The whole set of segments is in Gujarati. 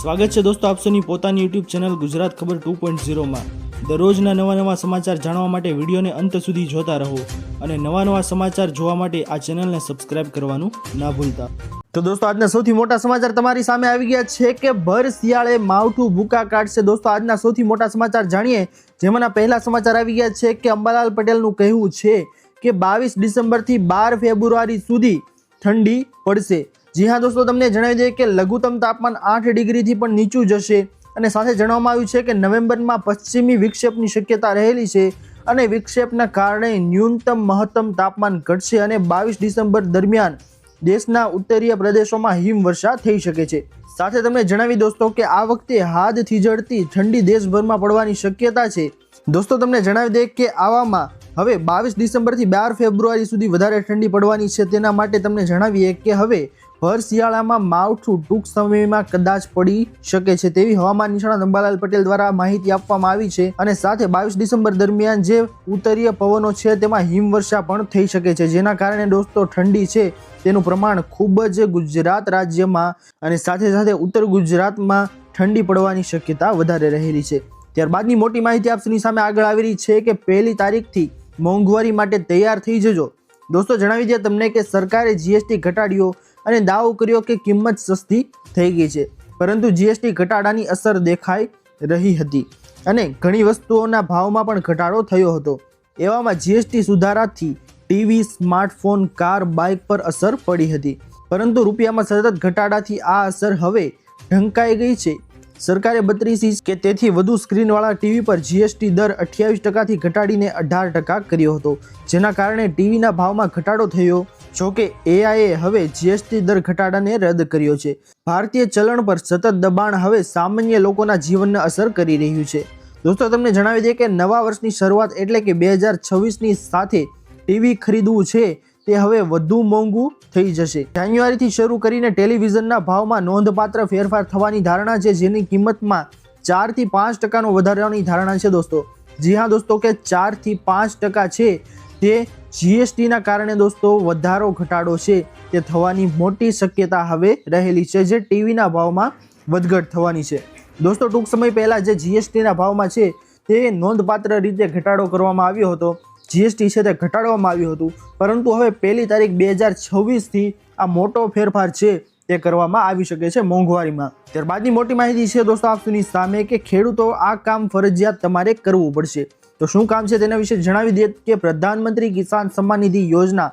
સ્વાગત છે દોસ્તો આપ સૌની પોતાની યુટ્યુબ ચેનલ ગુજરાત ખબર 2.0 માં દરરોજના નવા સમાચાર જાણવા માટે વિડીયોને અંત સુધી જોતા રહો અને નવા સમાચાર જોવા માટે આ ચેનલને સબસ્ક્રાઇબ કરવાનું ના ભૂલતા। તો દોસ્તો આજના સૌથી મોટા સમાચાર તમારી સામે આવી ગયા છે કે ભર શિયાળે માવઠું ભૂકા કાઢશે। દોસ્તો આજના સૌથી મોટા સમાચાર જાણીએ, જેમાંના પહેલા સમાચાર આવી ગયા છે કે અંબાલાલ પટેલનું કહેવું છે કે 22 ડિસેમ્બરથી 12 ફેબ્રુઆરી સુધી ઠંડી પડશે। जी हाँ दोस्तों, तमने जणावी दे के लघुत्तम तापमान 8 डिग्री थी पण नीचું જશે અને સાથે જણાવવામાં આવ્યું છે કે નવેમ્બરમાં પશ્ચિમી વિક્ષેપની શક્યતા રહેલી છે અને વિક્ષેપના કારણે ન્યૂનતમ મહત્તમ તાપમાન ઘટશે અને 22 ડિસેમ્બર દરમિયાન દેશના ઉત્તરીય પ્રદેશોમાં હિમવર્ષા થઈ શકે છે। સાથે તમને જણાવી દોસ્તો કે આ વખતે હાડ થીજડતી ઠંડી દેશભરમાં પડવાની શક્યતા છે। દોસ્તો તમને જણાવી દે કે આવામાં હવે 22 ડિસેમ્બરથી 12 ફેબ્રુઆરી સુધી વધારે ઠંડી પડવાની છે। તેના માટે તમને જણાવીએ કે હવે ભર શિયાળામાં માવઠું ટૂંક સમયમાં કદાચ પડી શકે છે તેવી હવામાન નિષ્ણાત અંબાલાલ પટેલ દ્વારા માહિતી આપવામાં આવી છે। અને સાથે 22 ડિસેમ્બર દરમિયાન જે ઉત્તરીય પવનો છે તેમાં હિમવર્ષા પણ થઈ શકે છે, જેના કારણે દોસ્તો ઠંડી છે તેનું પ્રમાણ ખૂબ જ ગુજરાત રાજ્યમાં અને સાથે ઉત્તર ગુજરાતમાં ઠંડી પડવાની શક્યતા વધારે રહેલી છે। ત્યારબાદની મોટી માહિતી આપની સામે આગળ આવી રહી છે કે 1 તારીખથી મોંઘવારી માટે તૈયાર થઈ જજો। દોસ્તો જણાવી દઈએ તમને કે સરકારે જીએસટી ઘટાડ્યો અને દાવો કર્યો કે કિંમત સસ્તી થઈ ગઈ છે, પરંતુ જીએસટી ઘટાડાની અસર દેખાઈ રહી હતી અને ઘણી વસ્તુઓના ભાવમાં પણ ઘટાડો થયો હતો। એવામાં જીએસટી સુધારાથી ટીવી, સ્માર્ટફોન, કાર, બાઇક પર અસર પડી હતી, પરંતુ રૂપિયામાં સતત ઘટાડાથી આ અસર હવે ઢંકાઈ ગઈ છે। સરકારે 32 ઇંચ કે તેથી વધુ સ્ક્રીનવાળા ટીવી પર જીએસટી દર 28% ઘટાડીને 18% કર્યો હતો, જેના કારણે ટીવીના ભાવમાં ઘટાડો થયો। જોકે એઆઈએ હવે જીએસટી દર ઘટાડાને રદ કર્યો છે। ભારતીય ચલણ પર સતત દબાણ હવે સામાન્ય લોકોના જીવનને અસર કરી રહ્યું છે। દોસ્તો તમને જણાવી દઈએ કે નવા વર્ષની શરૂઆત એટલે કે 2026ની સાથે ટીવી ખરીદવું છે તે હવે વધુ મોંઘું થઈ જશે। જાન્યુઆરીથી શરૂ કરીને ટેલિવિઝનના ભાવમાં નોંધપાત્ર ફેરફાર થવાની ધારણા છે, જેની કિંમતમાં 4 થી 5% વધારવાની ધારણા છે। દોસ્તો જી હા દોસ્તો કે 4 થી 5% છે તે જીએસટીના કારણે દોસ્તો વધારો ઘટાડો છે તે થવાની મોટી શક્યતા હવે રહેલી છે, જે ટીવીના ભાવમાં વધઘટ થવાની છે। દોસ્તો ટૂંક સમય પહેલા જે જીએસટીના ભાવમાં છે તે નોંધપાત્ર રીતે ઘટાડો કરવામાં આવ્યો હતો। જીએસટી છે તે ઘટાડવામાં આવ્યું હતું, પરંતુ હવે 1 તારીખ 2026થી આ મોટો ફેરફાર છે તે કરવામાં આવી શકે છે મોંઘવારીમાં। ત્યારબાદની મોટી માહિતી છે દોસ્તો આપની સામે કે ખેડૂતો આ કામ ફરજિયાત તમારે કરવું પડશે। તો શું કામ છે તેના વિશે જણાવી દઈએ કે પ્રધાનમંત્રી કિસાન સન્માન નિધિ યોજના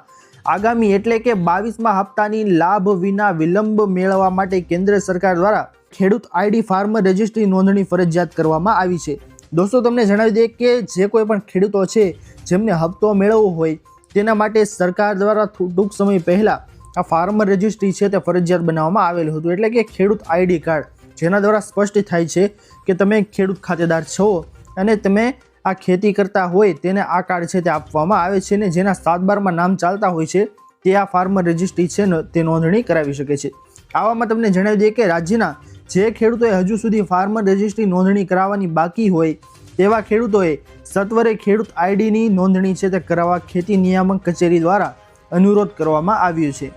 આગામી એટલે કે 22મા હપ્તાની લાભ વિના વિલંબ મેળવવા માટે કેન્દ્ર સરકાર દ્વારા ખેડૂત આઈડી ફાર્મર રજિસ્ટ્રી નોંધણી ફરજિયાત કરવામાં આવી છે। દોસ્તો તમને જણાવી દઈએ કે જે કોઈ પણ ખેડૂતો છે જેમને હપ્તો મેળવવો હોય તેના માટે સરકાર દ્વારા ટૂંક સમય પહેલા આ ફાર્મર રજિસ્ટ્રી છે તે ફરજિયાત બનાવવામાં આવેલું હતું, એટલે કે ખેડૂત આઈડી કાર્ડ, જેના દ્વારા સ્પષ્ટ થાય છે કે તમે ખેડૂત ખાતેદાર છો અને તમે આ ખેતી કરતા હોય તેને આ કાર્ડ છે તે આપવામાં આવે છે અને જેના 7/12માં નામ ચાલતા હોય છે તે આ ફાર્મર રજિસ્ટ્રી છે તે નોંધણી કરાવી શકે છે। આવામાં તમને જણાવી દઈએ કે રાજ્યના જે ખેડૂતોએ હજુ સુધી ફાર્મર રજિસ્ટ્રી નોંધણી કરાવવાની બાકી હોય તેવા ખેડૂતોએ સત્વરે ખેડૂત આઈડીની નોંધણી છે તે કરાવવા ખેતી નિયામક કચેરી દ્વારા અનુરોધ કરવામાં આવ્યો છે।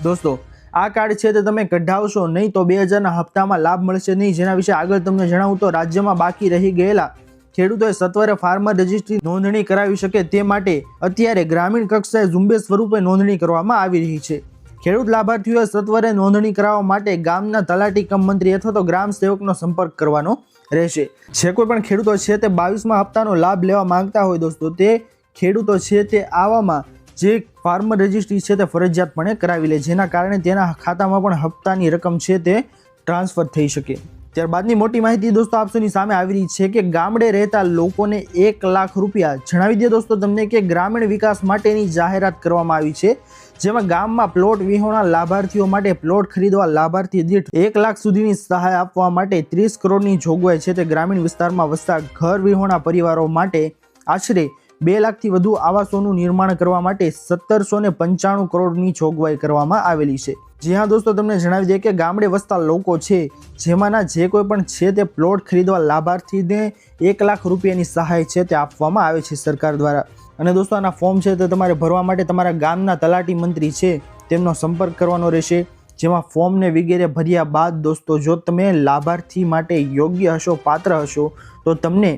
દોસ્તો આ કાર્ડ છે તે તમે કઢાવશો નહીં તો 2000ના હપ્તામાં લાભ મળશે નહીં, જેના વિશે આગળ તમને જણાવું તો રાજ્યમાં બાકી રહી ગયેલા ખેડૂતોએ સત્વરે ફાર્મર રજિસ્ટ્રી નોંધણી કરાવી શકે તે માટે અત્યારે ગ્રામીણ કક્ષાએ ઝુંબેશ સ્વરૂપે નોંધણી કરવામાં આવી રહી છે। ખેડૂત લાભાર્થીઓએ સત્વરે નોંધણી કરાવવા માટે ગામના તલાટી કમ મંત્રી અથવા તો ગ્રામ સેવકનો સંપર્ક કરવાનો રહેશે। જે કોઈ પણ ખેડૂતો છે તે 22મા હપ્તાનો લાભ લેવા માંગતા હોય દોસ્તો તે ખેડૂતો છે તે આવામાં જે ફાર્મર રજિસ્ટ્રી છે તે ફરજિયાતપણે કરાવી લે, જેના કારણે તેના ખાતામાં પણ હપ્તાની રકમ છે તે ટ્રાન્સફર થઈ શકે। ત્યારબાદની મોટી માહિતી દોસ્તો આપની સામે આવી રહી છે કે ગામડે રહેતા લોકોને 1 લાખ રૂપિયા જણાવી દે દોસ્તો તમને કે ગ્રામીણ વિકાસ માટેની જાહેરાત કરવામાં આવી છે, જેમાં ગામમાં પ્લોટ વિહોણા લાભાર્થીઓ માટે પ્લોટ ખરીદવા લાભાર્થી દીઠ 1 લાખ સુધીની સહાય આપવા માટે 30 કરોડની જોગવાઈ છે તે ગ્રામીણ વિસ્તારમાં વસતા ઘર વિહોણા પરિવારો માટે આશરે 2 લાખથી વધુ આવાસોનું નિર્માણ કરવા માટે 1795 કરોડની જોગવાઈ કરવામાં આવેલી છે। જી હા દોસ્તો તમને જણાવી દઈએ કે ગામડે વસતા લોકો છે જેમાંના જે કોઈ પણ છે તે પ્લોટ ખરીદવા લાભાર્થીને 1 લાખ રૂપિયાની સહાય છે તે આપવામાં આવે છે સરકાર દ્વારા। અને દોસ્તો આના ફોર્મ છે તે તમારે ભરવા માટે તમારા ગામના તલાટી મંત્રી છે તેમનો સંપર્ક કરવાનો રહેશે। જેમાં ફોર્મ ને વગેરે ભર્યા બાદ દોસ્તો જો તમે લાભાર્થી માટે યોગ્ય હશો, પાત્ર હશો, તો તમને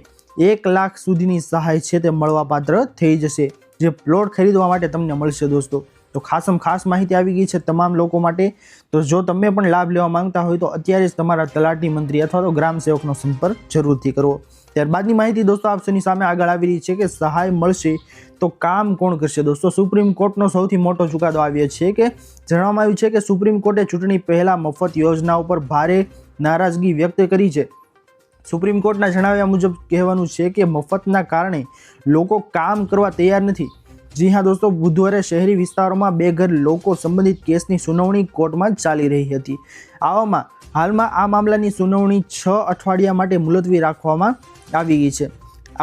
1 લાખ સુધીની સહાય છે તે મળવા પાત્ર થઈ જશે, જે પ્લોટ ખરીદવા માટે તમને મળશે દોસ્તો. તો ખાસ માહિતી આવી ગઈ છે તમામ લોકો માટે. તો જો તમે પણ લાભ લેવા માંગતા હોય તો અત્યારે જ તમારા તલાટી, મંત્રી અથવા તો ગ્રામ સેવકનો સંપર્ક જરૂરથી કરવો. ત્યારબાદની માહિતી દોસ્તો આપની સામે આગળ આવી રહી છે કે સહાય મળશે તો કામ કોણ કરશે. દોસ્તો સુપ્રીમ કોર્ટનો સૌથી મોટો ચુકાદો આવ્યો છે કે જણાવવામાં આવ્યું છે કે સુપ્રીમ કોર્ટે ચૂંટણી પહેલા મફત યોજનાઓ પર ભારે નારાજગી વ્યક્ત કરી છે. સુપ્રીમ કોર્ટના જણાવ્યા મુજબ કહેવાનું છે કે મફતના કારણે લોકો કામ કરવા તૈયાર નથી. જી હા દોસ્તો, બુધવારે શહેરી વિસ્તારોમાં બેઘર લોકો સંબંધિત કેસની સુનાવણી કોર્ટમાં ચાલી રહી હતી. આવામાં હાલમાં આ મામલાની સુનાવણી 6 અઠવાડિયા માટે મુલતવી રાખવામાં આવી ગઈ છે.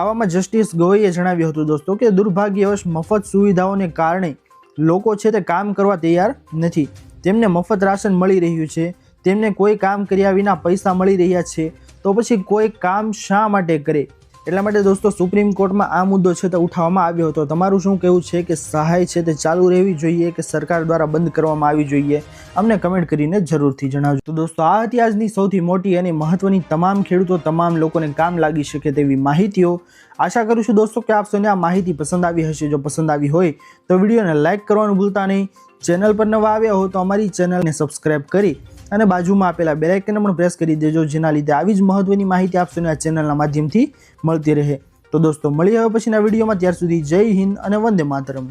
આવામાં જસ્ટિસ ગોયલે જણાવ્યું હતું દોસ્તો કે દુર્ભાગ્યવશ મફત સુવિધાઓને કારણે લોકો છે તે કામ કરવા તૈયાર નથી. તેમને મફત રાશન મળી રહ્યું છે, તેમને કોઈ કામ કર્યા વિના પૈસા મળી રહ્યા છે, તો પછી કોઈ કામ શા માટે કરે. એટલા માટે દોસ્તો સુપ્રીમ કોર્ટમાં આ મુદ્દો છે તે ઉઠાવવામાં આવ્યો હતો. તમારું શું કહેવું છે કે સહાય છે તે ચાલુ રહેવી જોઈએ કે સરકાર દ્વારા બંધ કરવામાં આવી જોઈએ? અમને કમેન્ટ કરીને જરૂરથી જણાવજો. તો દોસ્તો આ હતી આજની સૌથી મોટી અને મહત્વની તમામ ખેડૂતો, તમામ લોકોને કામ લાગી શકે તેવી માહિતીઓ. આશા કરું છું દોસ્તો કે આપ સૌને આ માહિતી પસંદ આવી હશે. જો પસંદ આવી હોય તો વિડીયોને લાઇક કરવાનું ભૂલતા નહીં. ચેનલ પર નવા આવ્યા હો તો અમારી ચેનલને સબસ્ક્રાઇબ કરી અને બાજુમાં આપેલા બેલ આઇકનને પણ પ્રેસ કરી દેજો, જેના લીધે આવી જ મહત્વની માહિતી આપ સૌને આ ચેનલના માધ્યમથી મળતી રહે. તો દોસ્તો મળીએ હવે પછીના વિડીયોમાં. ત્યાર સુધી જય હિન્દ અને વંદે માતરમ.